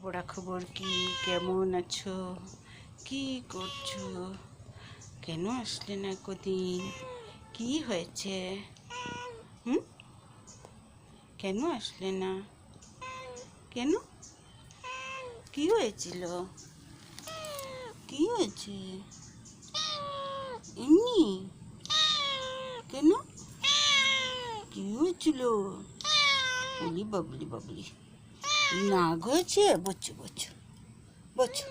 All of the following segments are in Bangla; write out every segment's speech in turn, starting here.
লেখাপড়া খবর কি? কেমন আছো? কি করছো? কেন আসলে না কদিন? কি হয়েছে? হুম, কেন আসলে না? কেন? কি হয়েছিল? কি হয়েছে? এমনি? কেন? কি হয়েছিল? বলি বাবলি বাবলি, নাক হয়েছে? বচ্চু বচ্চু বচ্চু,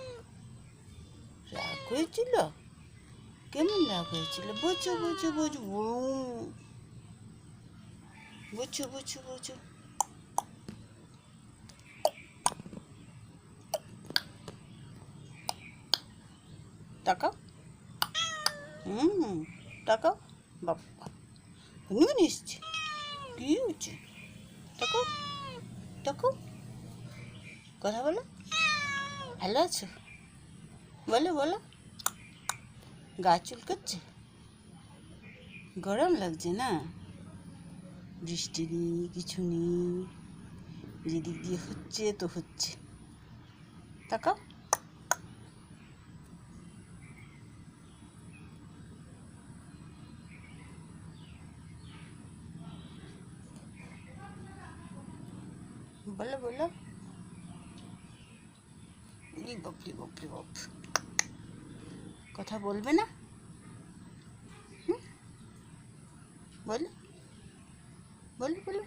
রাগ হয়েছিল? কেমন রাগ হয়েছিল? বচ্চু বচ্চু বচ্চু বচ্চু বচ্চু বচ্চু। তাকাও, তাকাও, বাবা হুন এসছে। কি হচ্ছে? তাকাও, তাকাও, কথা বলো। ভালো আছো? বলো বলো। গা চুলকাচ্ছে? গরম লাগছে না? বৃষ্টি নেই, কিছু নেই, যেদিক দিয়ে হচ্ছে তো হচ্ছে। তাকাও। বলো বলো। বাপরে বাপরে বাপ, কথা বলবে না? বলো বলো বলো।